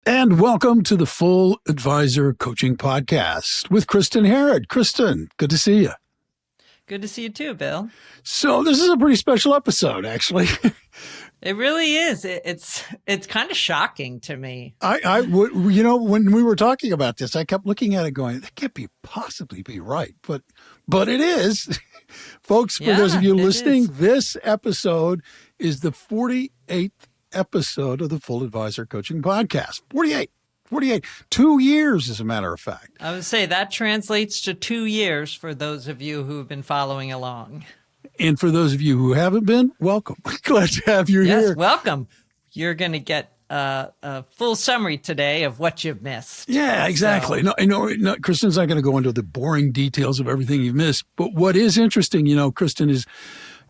And welcome to the Full Advisor Coaching Podcast with Kristin Harrod. Kristin, good to see you. Good to see you too, Bill. So this is a pretty special episode, actually. It really is. It's kind of shocking to me. When we were talking about this, I kept looking at it going, that can't possibly be right. But it is. Folks, for those of you listening, this episode is the 48th episode of the Full Advisor Coaching Podcast. 48. 2 years, as a matter of fact. I would say that translates to 2 years for those of you who've been following along. And for those of you who haven't been, welcome. Glad to have you here. Yes, welcome. You're going to get a full summary today of what you've missed. Yeah, exactly. So. No, Kristin's not going to go into the boring details of everything you've missed. But what is interesting, Kristin, is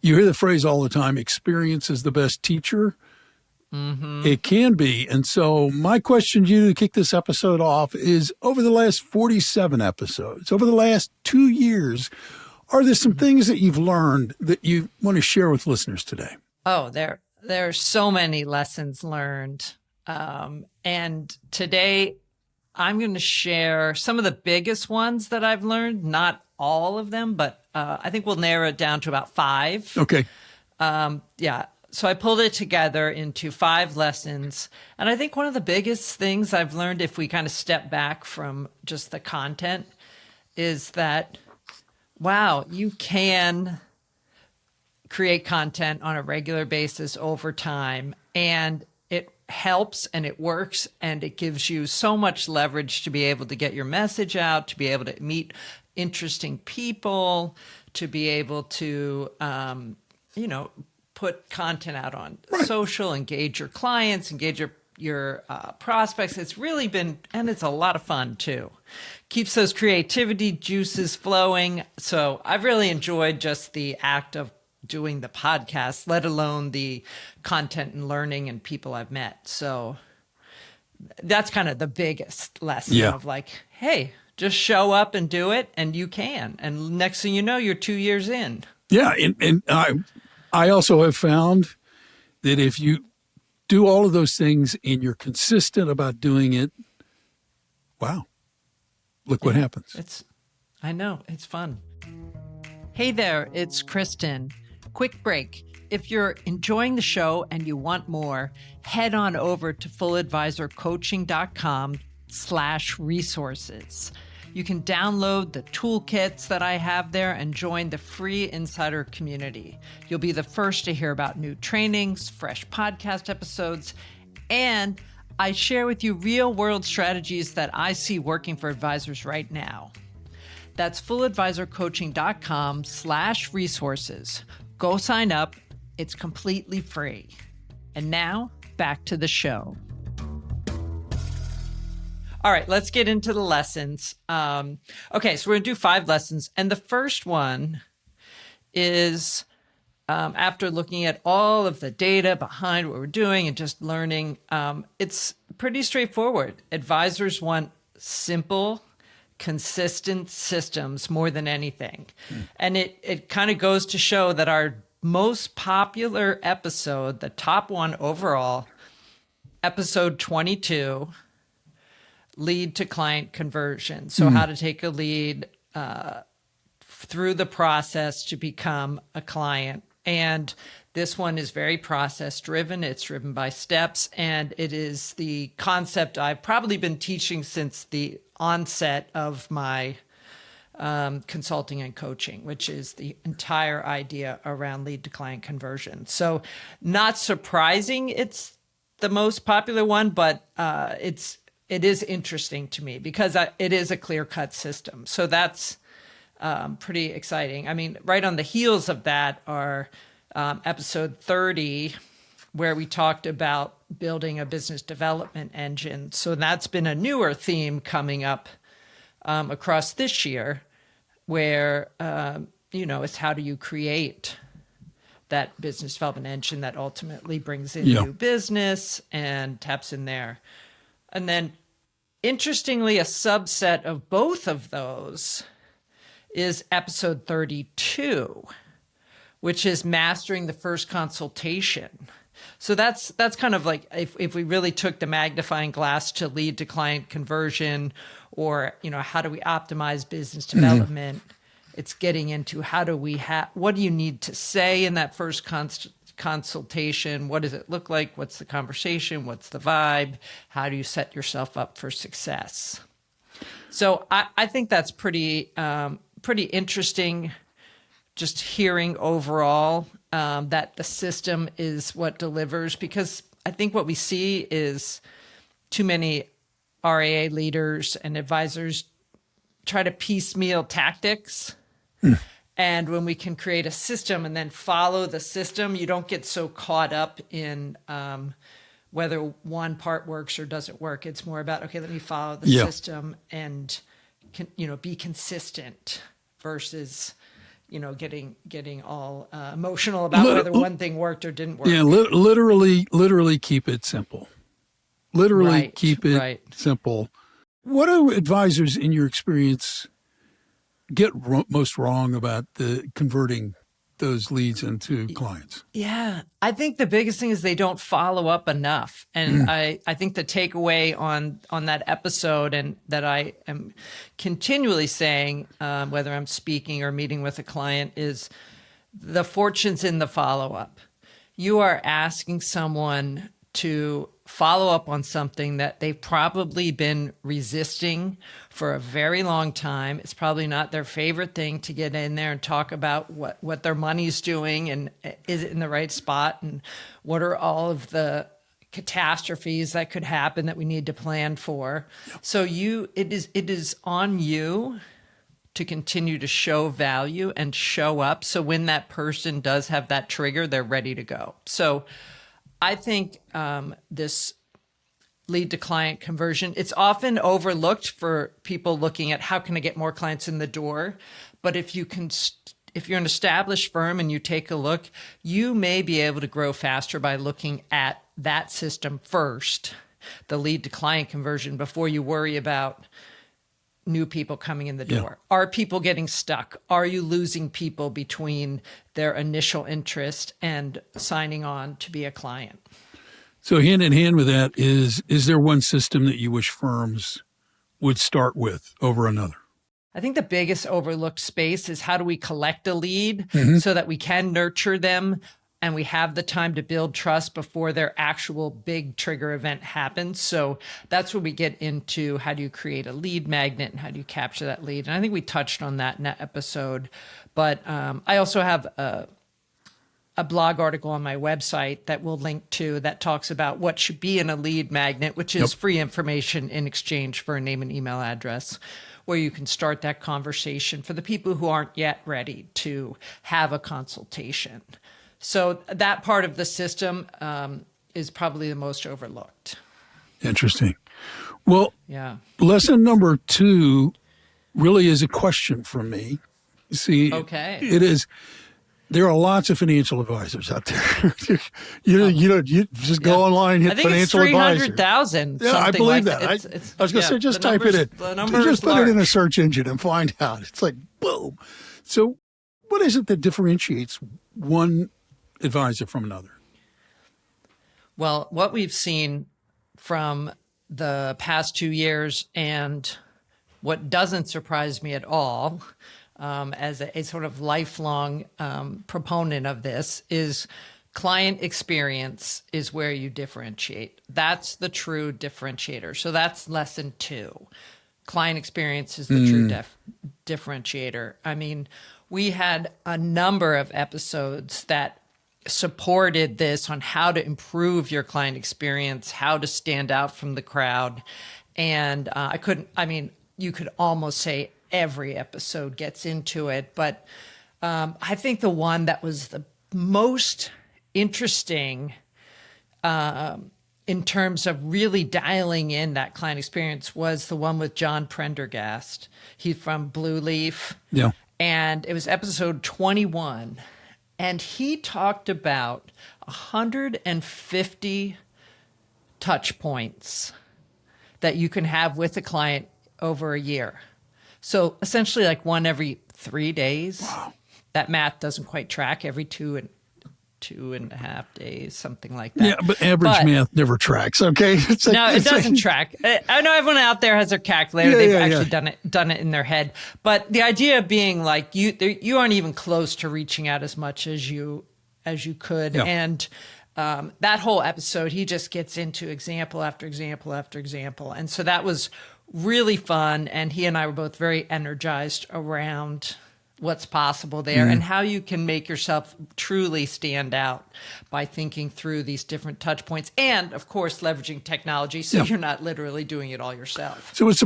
you hear the phrase all the time, experience is the best teacher. Mm-hmm. It can be. And so my question to you to kick this episode off is, over the last 47 episodes, over the last 2 years, are there some things that you've learned that you want to share with listeners today? Oh, there are so many lessons learned. And today I'm going to share some of the biggest ones that I've learned, not all of them, but I think we'll narrow it down to about 5. Okay. So I pulled it together into 5 lessons. And I think one of the biggest things I've learned, if we kind of step back from just the content, is that, wow, you can create content on a regular basis over time. And it helps and it works and it gives you so much leverage to be able to get your message out, to be able to meet interesting people, to be able to, put content out on social, engage your clients, engage your prospects. It's really been, and it's a lot of fun too. Keeps those creativity juices flowing. So I've really enjoyed just the act of doing the podcast, let alone the content and learning and people I've met. So that's kind of the biggest lesson of like, hey, just show up and do it and you can. And next thing you know, you're 2 years in. Yeah. And I also have found that if you do all of those things and you're consistent about doing it, wow, look what happens. I know, it's fun. Hey there, it's Kristin. Quick break. If you're enjoying the show and you want more, head on over to fulladvisorcoaching.com/resources. You can download the toolkits that I have there and join the free insider community. You'll be the first to hear about new trainings, fresh podcast episodes, and I share with you real-world strategies that I see working for advisors right now. That's fulladvisorcoaching.com/resources. Go sign up. It's completely free. And now, back to the show. All right, let's get into the lessons. Okay, so we're going to do 5 lessons. And the first one is, after looking at all of the data behind what we're doing and just learning, it's pretty straightforward. Advisors want simple, consistent systems more than anything. And it kind of goes to show that our most popular episode, the top one overall, episode 22, lead to client conversion. So how to take a lead through the process to become a client. And this one is very process driven. It's driven by steps. And it is the concept I've probably been teaching since the onset of my consulting and coaching, which is the entire idea around lead to client conversion. So not surprising it's the most popular one, but it is interesting to me because it is a clear-cut system. So that's pretty exciting. I mean, right on the heels of that are episode 30, where we talked about building a business development engine. So that's been a newer theme coming up across this year, where, it's how do you create that business development engine that ultimately brings in new business and taps in there. And then, interestingly, a subset of both of those is episode 32, which is mastering the first consultation. So that's kind of like if we really took the magnifying glass to lead to client conversion, or, how do we optimize business development? It's getting into what do you need to say in that first consultation? What does it look like? What's the conversation? What's the vibe? How do you set yourself up for success? So I think that's pretty interesting, just hearing overall that the system is what delivers, because I think what we see is too many RAA leaders and advisors try to piecemeal tactics. And when we can create a system and then follow the system, you don't get so caught up in whether one part works or doesn't work. It's more about, okay, let me follow the system and be consistent versus getting all emotional about whether one thing worked or didn't work. Yeah, literally keep it simple. Literally keep it simple. What do advisors, in your experience, get most wrong about the converting those leads into clients? Yeah, I think the biggest thing is they don't follow up enough. And I think the takeaway on that episode, and that I am continually saying, whether I'm speaking or meeting with a client, is the fortune's in the follow-up. You are asking someone to follow up on something that they've probably been resisting for a very long time. It's probably not their favorite thing to get in there and talk about what their money's doing, and is it in the right spot, and what are all of the catastrophes that could happen that we need to plan for. So it is on you to continue to show value and show up. So when that person does have that trigger, they're ready to go. So I think this lead to client conversion, it's often overlooked for people looking at how can I get more clients in the door. But if you're an established firm and you take a look, you may be able to grow faster by looking at that system first, the lead to client conversion, before you worry about new people coming in the door. Yeah. Are people getting stuck? Are you losing people between their initial interest and signing on to be a client? So hand in hand with that is there one system that you wish firms would start with over another? I think the biggest overlooked space is how do we collect a lead so that we can nurture them and we have the time to build trust before their actual big trigger event happens. So that's where we get into how do you create a lead magnet and how do you capture that lead. And I think we touched on that in that episode. But I also have a blog article on my website that we'll link to that talks about what should be in a lead magnet, which is free information in exchange for a name and email address, where you can start that conversation for the people who aren't yet ready to have a consultation. So that part of the system is probably the most overlooked. Interesting. Well, lesson number 2 really is a question from me. See, it is. There are lots of financial advisors out there. you just go online, hit financial advisor. I think it's 300,000. Yeah, I believe that. I was going to say, just type it in. Just put it in a search engine and find out. It's like, boom. So what is it that differentiates one advisor from another? Well, what we've seen from the past 2 years, and what doesn't surprise me at all, as a sort of lifelong proponent of this, is client experience is where you differentiate. That's the true differentiator. So that's lesson 2. Client experience is the true differentiator. I mean, we had a number of episodes that supported this on how to improve your client experience, how to stand out from the crowd. And you could almost say every episode gets into it. But I think the one that was the most interesting in terms of really dialing in that client experience was the one with John Prendergast. He's from Blue Leaf. Yeah. And it was episode 21. And he talked about 150 touch points that you can have with a client over a year. So essentially like one every 3 days. Wow. That math doesn't quite track, every two 2.5 days, something like that. Yeah, but average math never tracks. Okay, it's like, no, it doesn't track. I know everyone out there has their calculator. Yeah, They've yeah, actually done it in their head. But the idea being like you aren't even close to reaching out as much as you could. Yeah. And that whole episode, he just gets into example after example after example. And so that was really fun. And he and I were both very energized around what's possible there and how you can make yourself truly stand out by thinking through these different touch points and, of course, leveraging technology so you're not literally doing it all yourself. So what is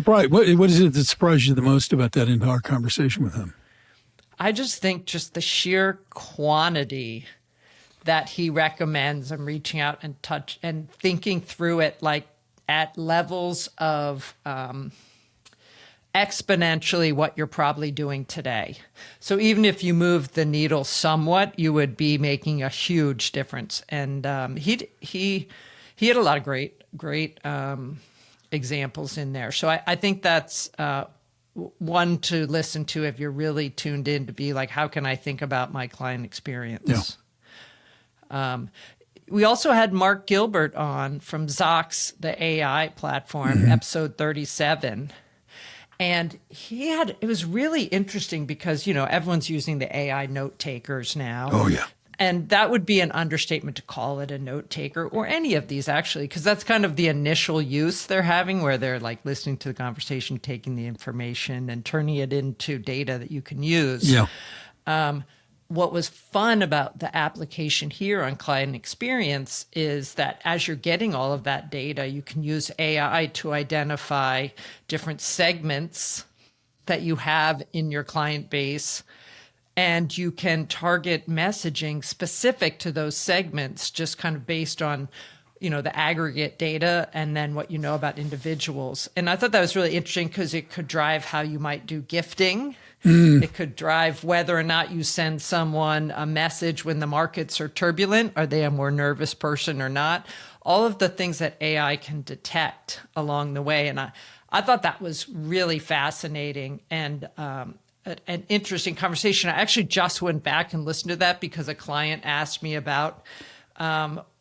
it that surprised you the most about that entire conversation with him? I just think just the sheer quantity that he recommends and reaching out and touch and thinking through it like at levels of exponentially what you're probably doing today. So even if you move the needle somewhat, you would be making a huge difference. And he had a lot of great examples in there. So I think that's one to listen to if you're really tuned in to be like, how can I think about my client experience? Yeah. We also had Mark Gilbert on from Zox, the AI platform, episode 37. And it was really interesting because, everyone's using the AI note takers now. Oh, yeah. And that would be an understatement to call it a note taker or any of these actually, because that's kind of the initial use they're having where they're like listening to the conversation, taking the information and turning it into data that you can use. Yeah. What was fun about the application here on client experience is that as you're getting all of that data, you can use AI to identify different segments that you have in your client base, and you can target messaging specific to those segments just kind of based on the aggregate data and then what you know about individuals. And I thought that was really interesting because it could drive how you might do gifting. It could drive whether or not you send someone a message when the markets are turbulent. Are they a more nervous person or not? All of the things that AI can detect along the way. And I thought that was really fascinating and an interesting conversation. I actually just went back and listened to that because a client asked me about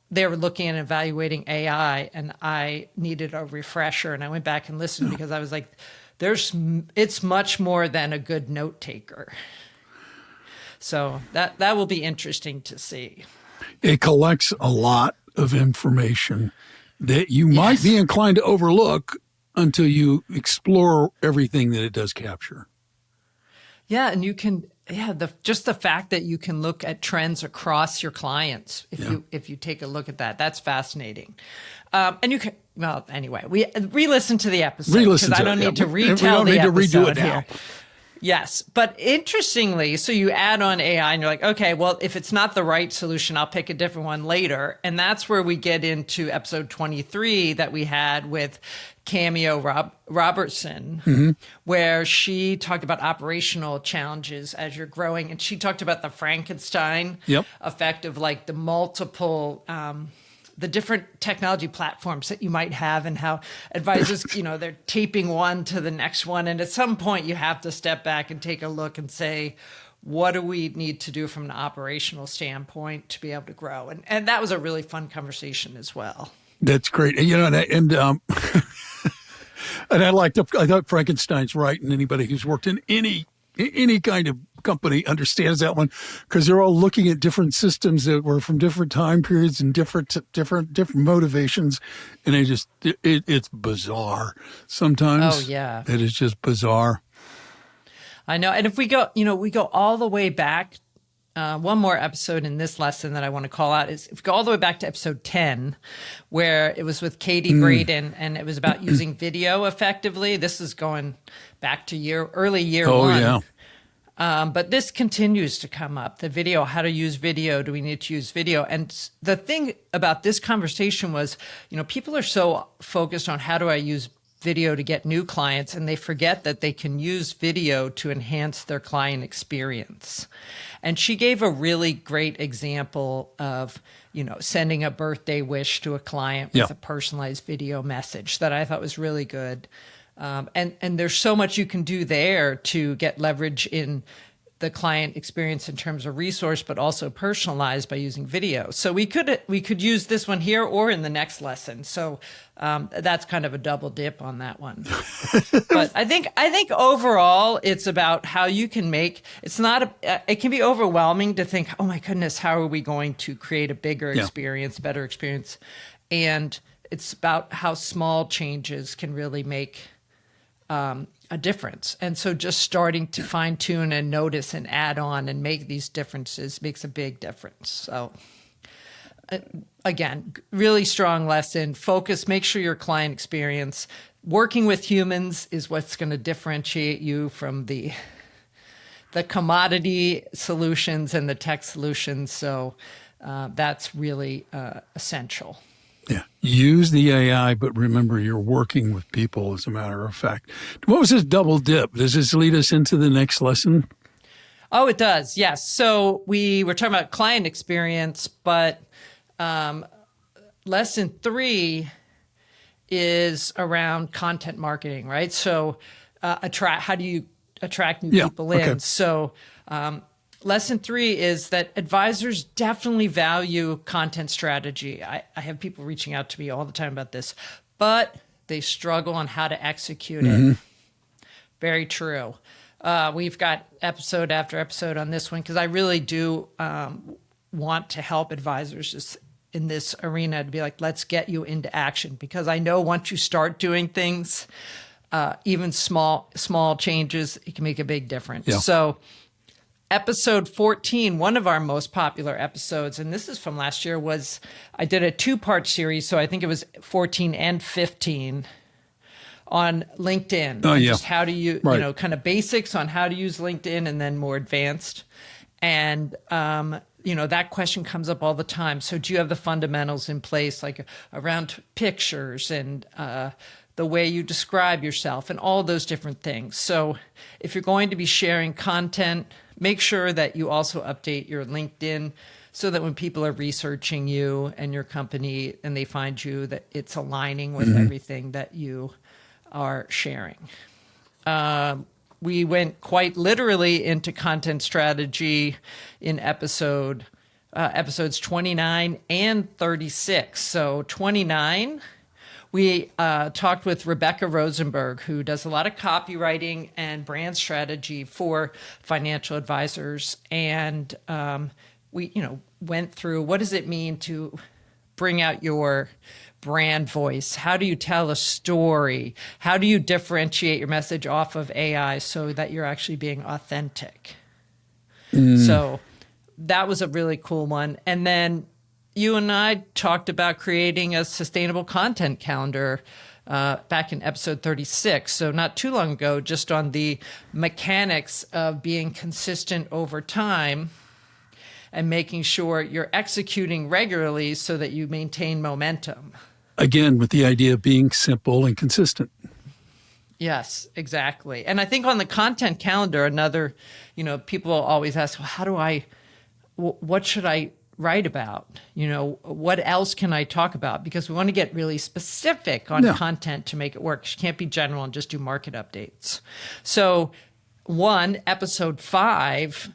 they were looking at evaluating AI and I needed a refresher. And I went back and listened because I was like, it's much more than a good note taker. So that will be interesting to see. It collects a lot of information that you might be inclined to overlook until you explore everything that it does capture. Yeah, and you can just the fact that you can look at trends across your clients if you take a look at that, that's fascinating. And you can anyway, we re-listen to the episode because I don't need to retell the episode. We don't need to redo it now. Yes. But interestingly, so you add on AI and you're like, okay, well, if it's not the right solution, I'll pick a different one later. And that's where we get into episode 23 that we had with Cameo Robertson, where she talked about operational challenges as you're growing. And she talked about the Frankenstein effect of like the multiple the different technology platforms that you might have and how advisors, they're taping one to the next one. And at some point you have to step back and take a look and say, what do we need to do from an operational standpoint to be able to grow? And that was a really fun conversation as well. That's great. And I thought Frankenstein's right. And anybody who's worked in any kind of company understands that one because they're all looking at different systems that were from different time periods and different motivations. And it's bizarre sometimes. Oh, yeah. It is just bizarre. I know. And if we go all the way back, one more episode in this lesson that I want to call out is if we go all the way back to episode 10, where it was with Katie Braden and it was about using video effectively. This is going back to early year one. Oh, yeah. But this continues to come up, the video, how to use video. Do we need to use video? And the thing about this conversation was, people are so focused on how do I use video to get new clients, and they forget that they can use video to enhance their client experience. And she gave a really great example of, sending a birthday wish to a client with a personalized video message that I thought was really good. And there's so much you can do there to get leverage in the client experience in terms of resource, but also personalized by using video. So we could use this one here or in the next lesson. So that's kind of a double dip on that one. But I think overall it's about how you can make, it can be overwhelming to think, oh my goodness, how are we going to create a bigger experience, better experience? And it's about how small changes can really make a difference. And so just starting to fine tune and notice and add on and make these differences makes a big difference. So again, really strong lesson. Focus, make sure your client experience, working with humans is what's going to differentiate you from the commodity solutions and the tech solutions. So that's really essential. Yeah. Use the AI, but remember you're working with people, as a matter of fact. What was this double dip? Does this lead us into the next lesson? Oh, it does. Yes. So we were talking about client experience, but lesson 3 is around content marketing, right? So how do you attract new people in? Okay. So lesson 3 is that advisors definitely value content strategy. I have people reaching out to me all the time about this, but they struggle on how to execute it. Very true. We've got episode after episode on this one because I really do want to help advisors just in this arena to be like, let's get you into action, because I know once you start doing things, even small changes, it can make a big difference. Yeah. So episode 14, one of our most popular episodes, and this is from last year, was I did a 2-part series. So I think it was 14 and 15 on LinkedIn. Oh, yeah. Just how do you, Right. kind of basics on how to use LinkedIn and then more advanced. And, that question comes up all the time. So do you have the fundamentals in place, like around pictures and the way you describe yourself and all those different things? So if you're going to be sharing content, make sure that you also update your LinkedIn so that when people are researching you and your company and they find you, that it's aligning with everything that you are sharing. We went quite literally into content strategy in episodes 29 and 36. So 29, we talked with Rebecca Rosenberg, who does a lot of copywriting and brand strategy for financial advisors. And we, went through what does it mean to bring out your brand voice? How do you tell a story? How do you differentiate your message off of AI so that you're actually being authentic? So that was a really cool one. And then you and I talked about creating a sustainable content calendar back in episode 36. So not too long ago, just on the mechanics of being consistent over time and making sure you're executing regularly so that you maintain momentum. Again, with the idea of being simple and consistent. Yes, exactly. And I think on the content calendar, another, people always ask, well, what should I write about? What else can I talk about? Because we want to get really specific on content to make it work. You can't be general and just do market updates. So episode 5,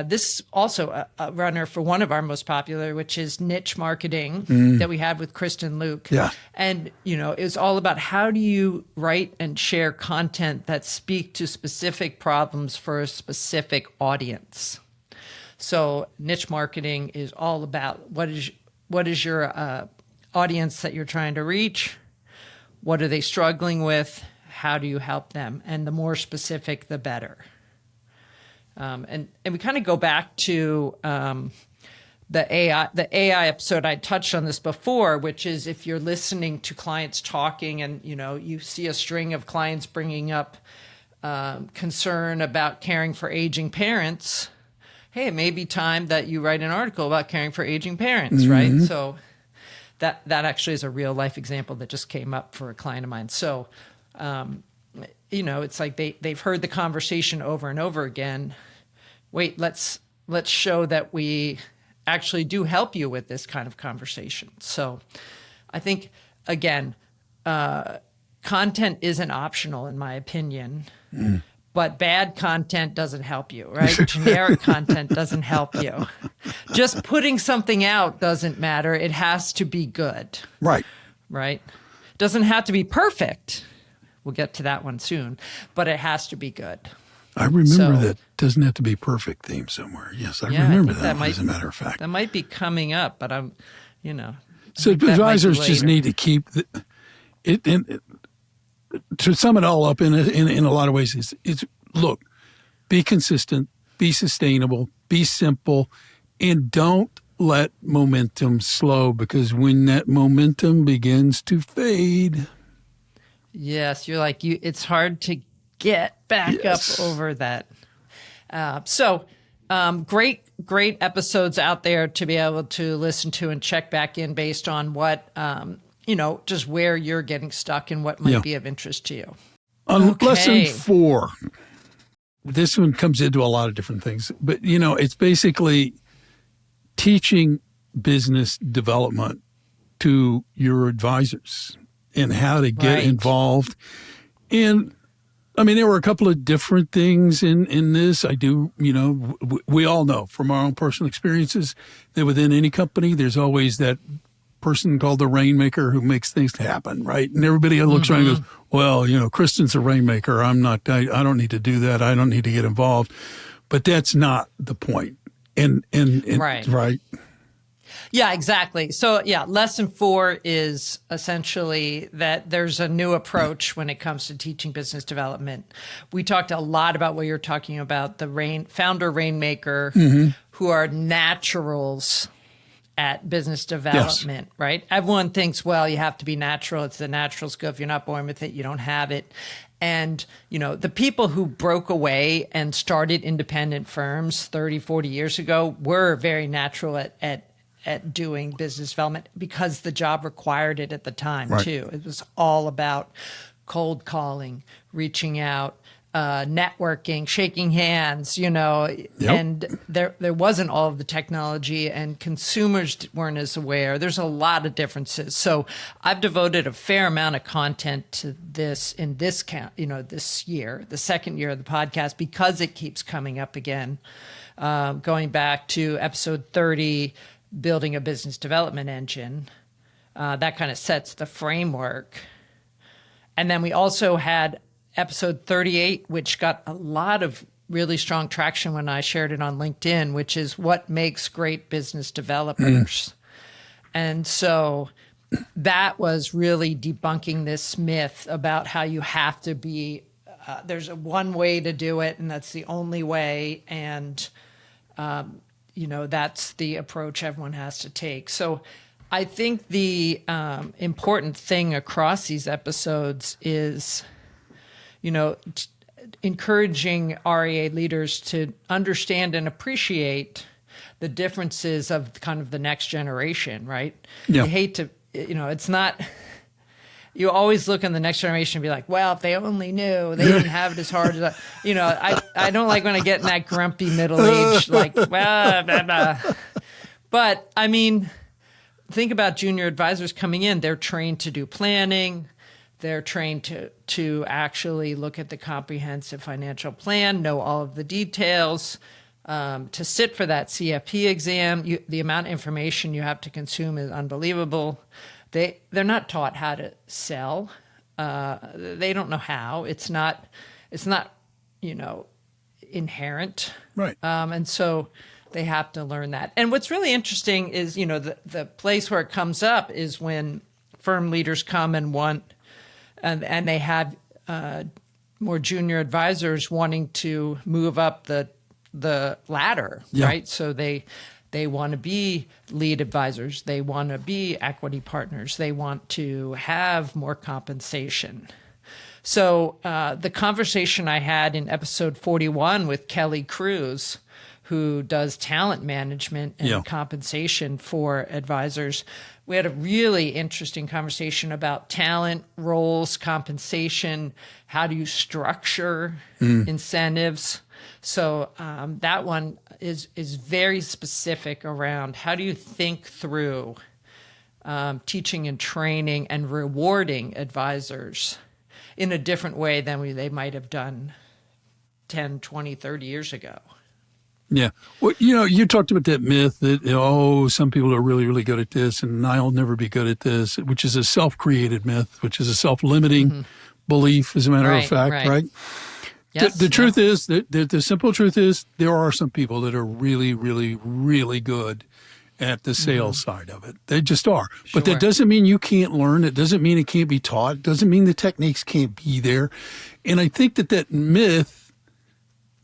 this is also a runner for one of our most popular, which is niche marketing that we had with Kristin Luke. Yeah. And, it was all about how do you write and share content that speak to specific problems for a specific audience. So niche marketing is all about what is your audience that you're trying to reach? What are they struggling with? How do you help them? And the more specific, the better. And we kind of go back to the AI episode. I touched on this before, which is if you're listening to clients talking and, you see a string of clients bringing up concern about caring for aging parents, hey, it may be time that you write an article about caring for aging parents, right? So that actually is a real life example that just came up for a client of mine. So, it's like they've heard the conversation over and over again. Wait, let's show that we actually do help you with this kind of conversation. So I think, again, content isn't optional in my opinion, but bad content doesn't help you, right? Generic content doesn't help you. Just putting something out doesn't matter. It has to be good, Right. right? Doesn't have to be perfect. We'll get to that one soon, but it has to be good. I remember that doesn't have to be perfect theme somewhere. Yes, I remember that one, as a matter of fact. That might be coming up, but I'm, So advisors just need to keep to sum it all up in a lot of ways, it's look, be consistent, be sustainable, be simple, and don't let momentum slow, because when that momentum begins to fade. Yes, you're like, it's hard to get back up over that. Great episodes out there to be able to listen to and check back in based on what, just where you're getting stuck and what might be of interest to you. Lesson 4. This one comes into a lot of different things, but it's basically teaching business development to your advisors and how to get involved. And I mean, there were a couple of different things in this. I do, we all know from our own personal experiences that within any company, there's always that person called the rainmaker who makes things happen, right? And everybody looks around and goes, well, Kristin's a rainmaker. I'm not, I don't need to do that. I don't need to get involved. But that's not the point. And right. Yeah, exactly. So lesson 4 is essentially that there's a new approach when it comes to teaching business development. We talked a lot about what you're talking about, the founder rainmaker, who are naturals at business development, right? Everyone thinks, well, you have to be natural. It's the natural skill. If you're not born with it, you don't have it. And, the people who broke away and started independent firms 30, 40 years ago were very natural at doing business development because the job required it at the time, too. It was all about cold calling, reaching out, networking, shaking hands, and there wasn't all of the technology, and consumers weren't as aware. There's a lot of differences. So I've devoted a fair amount of content to this in this this year, the second year of the podcast, because it keeps coming up again. Going back to episode 30, building a business development engine, that kind of sets the framework. And then we also had episode 38, which got a lot of really strong traction when I shared it on LinkedIn, which is what makes great business developers. And so that was really debunking this myth about how you have to be, there's one way to do it, and that's the only way. And, that's the approach everyone has to take. So I think the important thing across these episodes is, encouraging REA leaders to understand and appreciate the differences of kind of the next generation, right? Yeah. You hate to, it's not, you always look in the next generation and be like, well, if they only knew, they didn't have it as hard as, I don't like when I get in that grumpy middle age, like, blah, blah, blah. But I mean, think about junior advisors coming in. They're trained to do planning. They're trained to actually look at the comprehensive financial plan, know all of the details, to sit for that CFP exam. The amount of information you have to consume is unbelievable. They're not taught how to sell. They don't know how. It's not inherent. Right. And so they have to learn that. And what's really interesting is, the place where it comes up is when firm leaders come and want, and they have more junior advisors wanting to move up the ladder, right? So they want to be lead advisors. They want to be equity partners. They want to have more compensation. So the conversation I had in episode 41 with Kelly Cruz, who does talent management and compensation for advisors, we had a really interesting conversation about talent, roles, compensation. How do you structure incentives? So that one is very specific around how do you think through teaching and training and rewarding advisors in a different way than they might have done 10, 20, 30 years ago. Yeah. Well, you talked about that myth that, some people are really, really good at this and I'll never be good at this, which is a self-created myth, which is a self-limiting belief, as a matter of fact, right? Yes, the truth is, the simple truth is, there are some people that are really, really, really good at the sales side of it. They just are. Sure. But that doesn't mean you can't learn. It doesn't mean it can't be taught. It doesn't mean the techniques can't be there. And I think that myth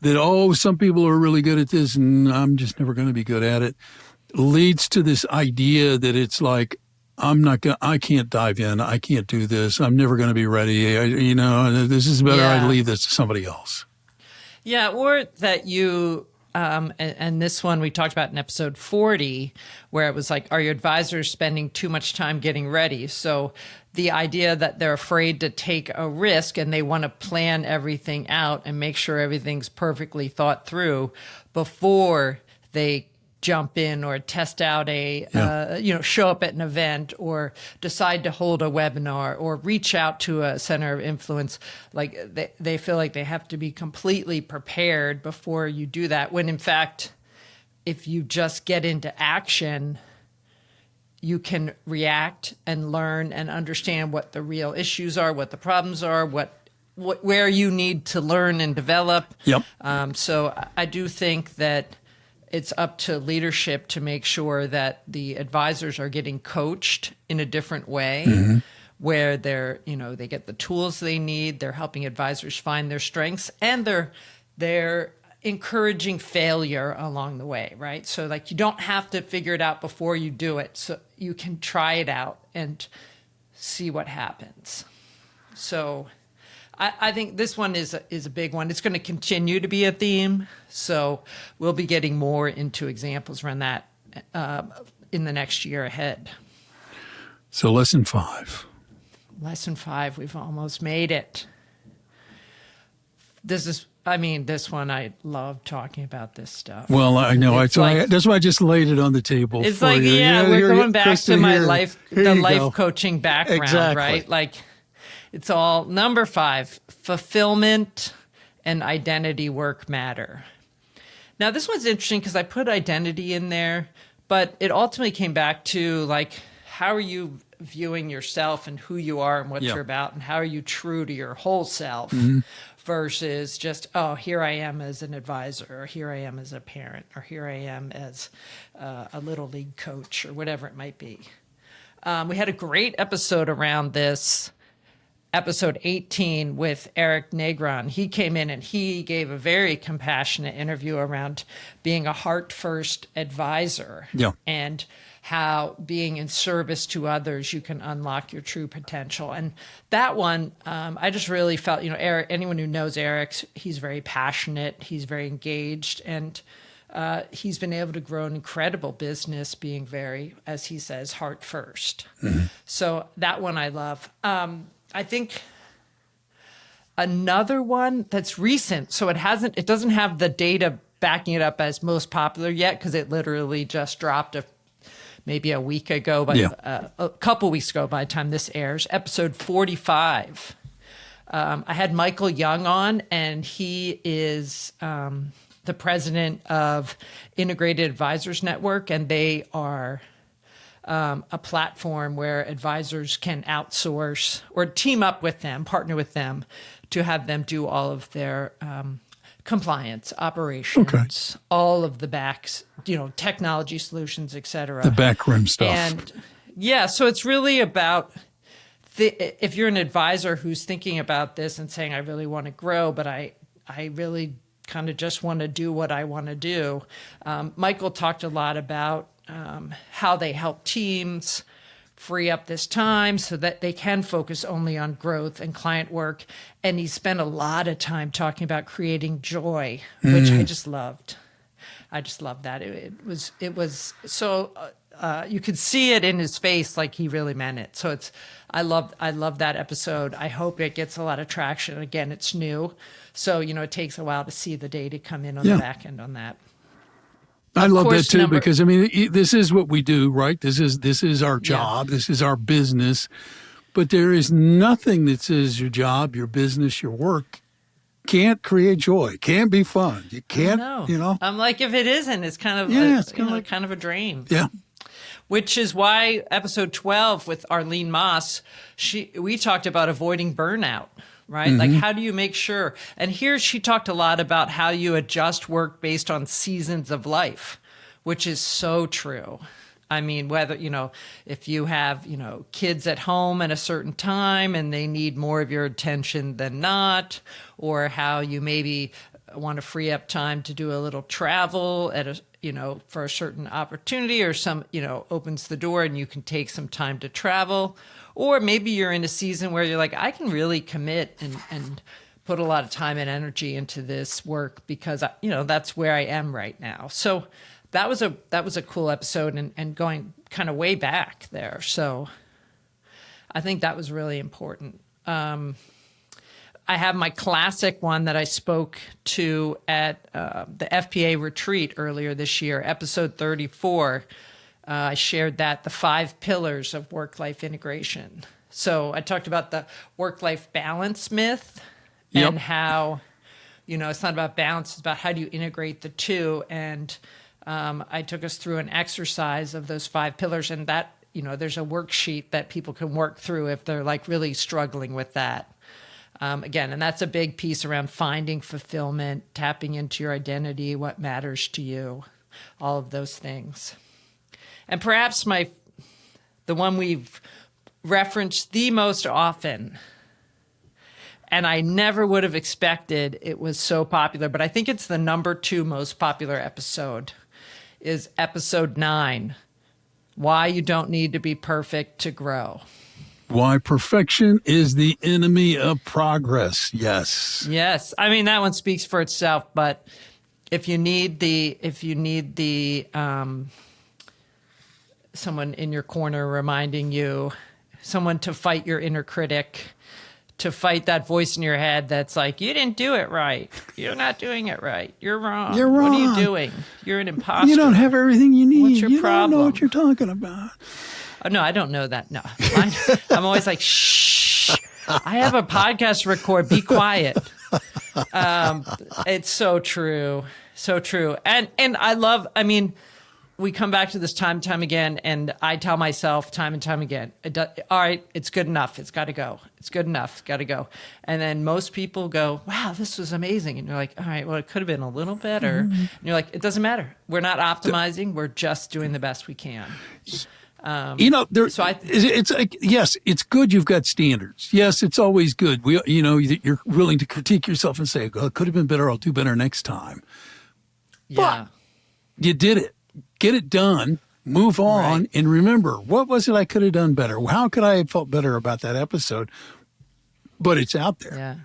that, some people are really good at this and I'm just never going to be good at it, leads to this idea that it's like, I can't dive in. I can't do this. I'm never going to be ready. This is better. I leave this to somebody else. Yeah. Or that you, and this one we talked about in episode 40, where it was like, are your advisors spending too much time getting ready? So the idea that they're afraid to take a risk and they want to plan everything out and make sure everything's perfectly thought through before they jump in or test out show up at an event or decide to hold a webinar or reach out to a center of influence. Like they feel like they have to be completely prepared before you do that. When in fact, if you just get into action, you can react and learn and understand what the real issues are, what the problems are, where you need to learn and develop. Yep. So I do think that it's up to leadership to make sure that the advisors are getting coached in a different way, where they get the tools they need, they're helping advisors find their strengths, and they're encouraging failure along the way, right? So like you don't have to figure it out before you do it. So you can try it out and see what happens. So I think this one is a big one. It's going to continue to be a theme. So we'll be getting more into examples around that in the next year ahead. So lesson 5. Lesson 5, we've almost made it. This one, I love talking about this stuff. Well, I know. That's why I just laid it on the table. It's for like, you. We're going back Kristin, to my here. life, Here the you life go. coaching background, Exactly. right? Like it's all number 5, fulfillment and identity work matter. Now, this one's interesting because I put identity in there, but it ultimately came back to like, how are you viewing yourself and who you are and what you're about, and how are you true to your whole self versus just, here I am as an advisor, or here I am as a parent, or here I am as a little league coach, or whatever it might be. We had a great episode around this, episode 18 with Eric Negron. He came in and he gave a very compassionate interview around being a heart-first advisor and how being in service to others, you can unlock your true potential. And that one, I just really felt, Eric, anyone who knows Eric, he's very passionate, he's very engaged, and he's been able to grow an incredible business being very, as he says, heart first. So that one I love. I think another one that's recent, so it doesn't have the data backing it up as most popular yet, because it literally just dropped maybe a week ago, but a couple weeks ago by the time this airs, episode 45. I had Michael Young on, and he is the president of Integrated Advisors Network, and they are a platform where advisors can outsource or team up with them, partner with them to have them do all of their compliance, operations, all of the backs, technology solutions, et cetera. The backroom stuff. And so it's really about if you're an advisor who's thinking about this and saying, I really want to grow, but I really kind of just want to do what I want to do. Michael talked a lot about how they help teams free up this time so that they can focus only on growth and client work. And he spent a lot of time talking about creating joy, which I just loved. I just loved that. It was so you could see it in his face, like he really meant it. So I love that episode. I hope it gets a lot of traction. Again, it's new, so it takes a while to see the data come in on the back end on that. I love that too, because this is what we do, right? This is our job. This is our business. But there is nothing that says your job, your business, your work can't create joy. Can't be fun. You can't, I'm like, if it isn't, it's kind of, it's kind of a drain. Yeah. Which is why episode 12 with Arlene Moss, we talked about avoiding burnout, right? Like, how do you make sure? And here she talked a lot about how you adjust work based on seasons of life, which is so true. I mean, whether, if you have, kids at home at a certain time and they need more of your attention than not, or how you maybe want to free up time to do a little travel for a certain opportunity, or some, opens the door and you can take some time to travel. Or maybe you're in a season where you're like, I can really commit and put a lot of time and energy into this work because, that's where I am right now. So that was a cool episode and going kind of way back there. So I think that was really important. I have my classic one that I spoke to at the FPA retreat earlier this year, episode 34. I shared that, the 5 pillars of work-life integration. So I talked about the work-life balance myth and how, it's not about balance, it's about how do you integrate the two. And I took us through an exercise of those 5 pillars, and that, there's a worksheet that people can work through if they're like really struggling with that. Again, and that's a big piece around finding fulfillment, tapping into your identity, what matters to you, all of those things. And perhaps the one we've referenced the most often, and I never would have expected it was so popular, but I think it's the number 2 most popular episode, is episode 9, Why You Don't Need to Be Perfect to Grow. Why perfection is the enemy of progress. Yes. Yes. I mean, that one speaks for itself, but if you need someone in your corner reminding you, someone to fight your inner critic, to fight that voice in your head that's like, you didn't do it right. You're not doing it right. You're wrong. You're wrong. What are you doing? You're an imposter. You don't have everything you need. What's your you problem? don't know what you're talking about. Oh, no, I don't know that. No. I'm always like, shh. I have a podcast to record. Be quiet. It's so true. So true. And we come back to this time and time again, and I tell myself time and time again, all right, it's good enough. It's got to go. It's good enough. It's got to go. And then most people go, wow, this was amazing. And you're like, all right, well, it could have been a little better. And you're like, it doesn't matter. We're not optimizing. We're just doing the best we can. It's like, yes, it's good you've got standards. Yes, it's always good. You're willing to critique yourself and say, oh, it could have been better. I'll do better next time. Yeah. But you did it. Get it done. Move on. Right. And remember, what was it I could have done better? How could I have felt better about that episode? But it's out there. Yeah.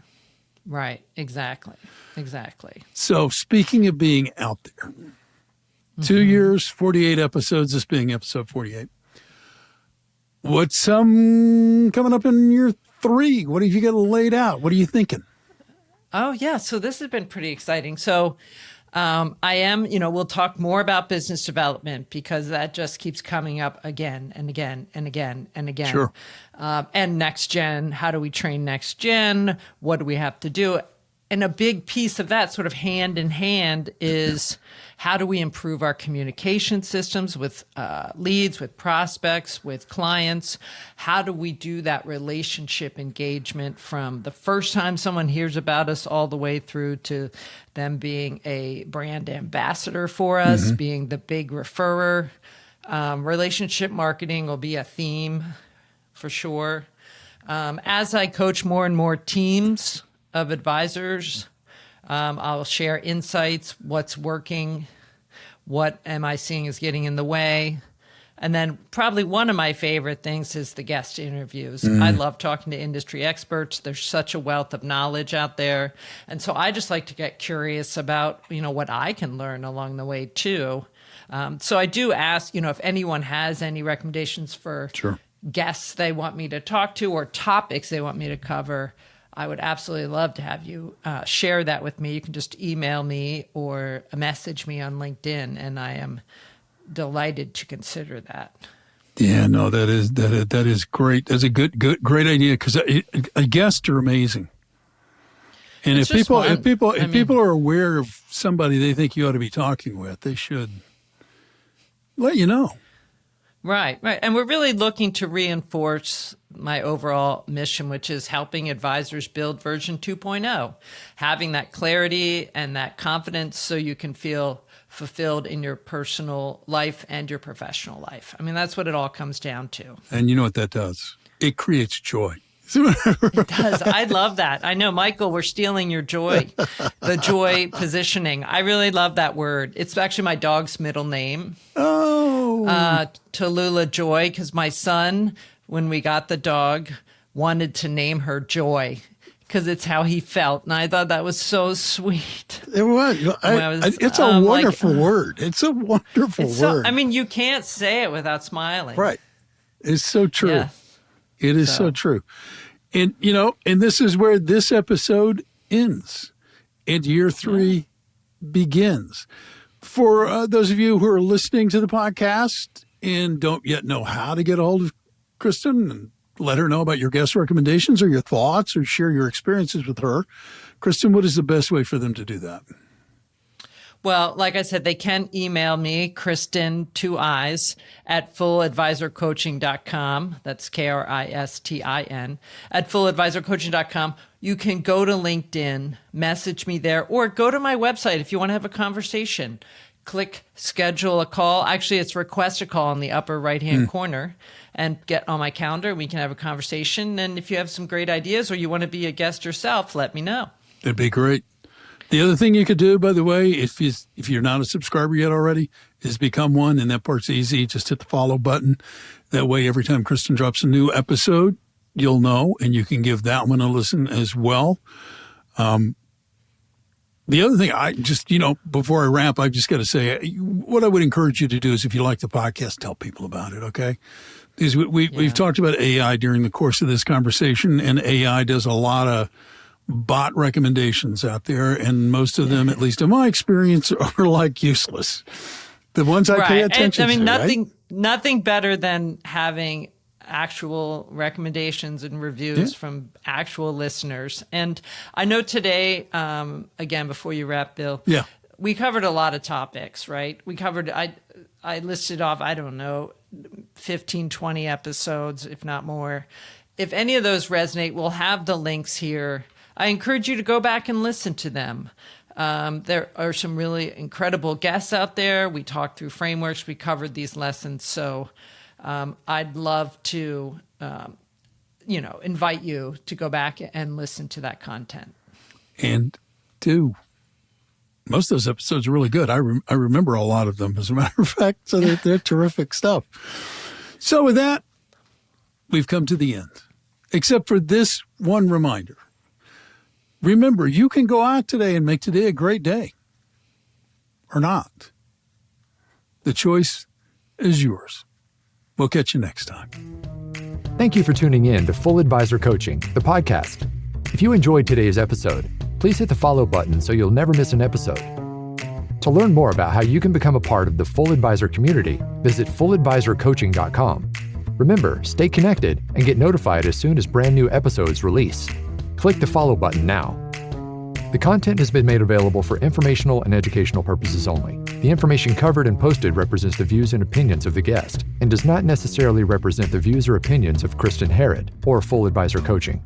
Right. Exactly. So speaking of being out there, 2 years, 48 episodes, this being episode 48. What's coming up in year 3? What have you got laid out? What are you thinking? Oh, yeah. So this has been pretty exciting. So I am, we'll talk more about business development because that just keeps coming up again and again and again and again. Sure. And next gen, how do we train next gen? What do we have to do? And a big piece of that sort of hand in hand is how do we improve our communication systems with leads, with prospects, with clients? How do we do that relationship engagement from the first time someone hears about us all the way through to them being a brand ambassador for us, being the big referrer? Relationship marketing will be a theme for sure. As I coach more and more teams of advisors, I'll share insights, what's working, what am I seeing is getting in the way. And then probably one of my favorite things is the guest interviews. I love talking to industry experts. There's such a wealth of knowledge out there. And so I just like to get curious about, what I can learn along the way too. So I do ask, if anyone has any recommendations for guests they want me to talk to or topics they want me to cover, I would absolutely love to have you share that with me. You can just email me or message me on LinkedIn, and I am delighted to consider that. Yeah, no, that is great. That's a great idea because guests are amazing. And It's if just fun. people are aware of somebody they think you ought to be talking with, they should let you know. Right. And we're really looking to reinforce my overall mission, which is helping advisors build version 2.0, having that clarity and that confidence so you can feel fulfilled in your personal life and your professional life. I mean, that's what it all comes down to. And you know what that does? It creates joy. It does. I love that. I know, Michael, we're stealing your joy, the joy positioning. I really love that word. It's actually my dog's middle name. Oh. Tallulah Joy, because my son, when we got the dog, wanted to name her Joy because it's how he felt. And I thought that was so sweet. It was. It's a wonderful word. It's a wonderful word. I mean, you can't say it without smiling. Right. It's so true. Yeah. It is so true. And, and this is where this episode ends and year 3 begins. For those of you who are listening to the podcast and don't yet know how to get a hold of Kristin and let her know about your guest recommendations or your thoughts or share your experiences with her, Kristin, what is the best way for them to do that? Well, like I said, they can email me, Kristin, 2 I's, at fulladvisorcoaching.com. That's Kristin, at fulladvisorcoaching.com. You can go to LinkedIn, message me there, or go to my website if you want to have a conversation. Click schedule a call. Actually, it's request a call in the upper right-hand corner and get on my calendar. We can have a conversation. And if you have some great ideas or you want to be a guest yourself, let me know. That'd be great. The other thing you could do, by the way, if you're not a subscriber yet already, is become one, and that part's easy. Just hit the follow button. That way, every time Kristin drops a new episode, you'll know, and you can give that one a listen as well. The other thing, I just, before I wrap, I've just got to say, what I would encourage you to do is if you like the podcast, tell people about it, okay? Because we've talked about AI during the course of this conversation, and AI does a lot of bot recommendations out there, and most of them, at least in my experience, are like useless. The ones I pay attention to. Nothing better than having actual recommendations and reviews from actual listeners. And I know today, again, before you wrap, Bill, we covered a lot of topics, right? We covered, I listed off, 15, 20 episodes, if not more. If any of those resonate, we'll have the links here. I encourage you to go back and listen to them. There are some really incredible guests out there. We talked through frameworks. We covered these lessons. So I'd love to, invite you to go back and listen to that content. And most of those episodes are really good. I remember a lot of them, as a matter of fact. So they're terrific stuff. So with that, we've come to the end, except for this one reminder. Remember, you can go out today and make today a great day, or not. The choice is yours. We'll catch you next time. Thank you for tuning in to Full Advisor Coaching, the podcast. If you enjoyed today's episode, please hit the follow button so you'll never miss an episode. To learn more about how you can become a part of the Full Advisor community, visit fulladvisorcoaching.com. Remember, stay connected and get notified as soon as brand new episodes release. Click the follow button now. The content has been made available for informational and educational purposes only. The information covered and posted represents the views and opinions of the guest and does not necessarily represent the views or opinions of Kristin Harrod or Full Advisor Coaching.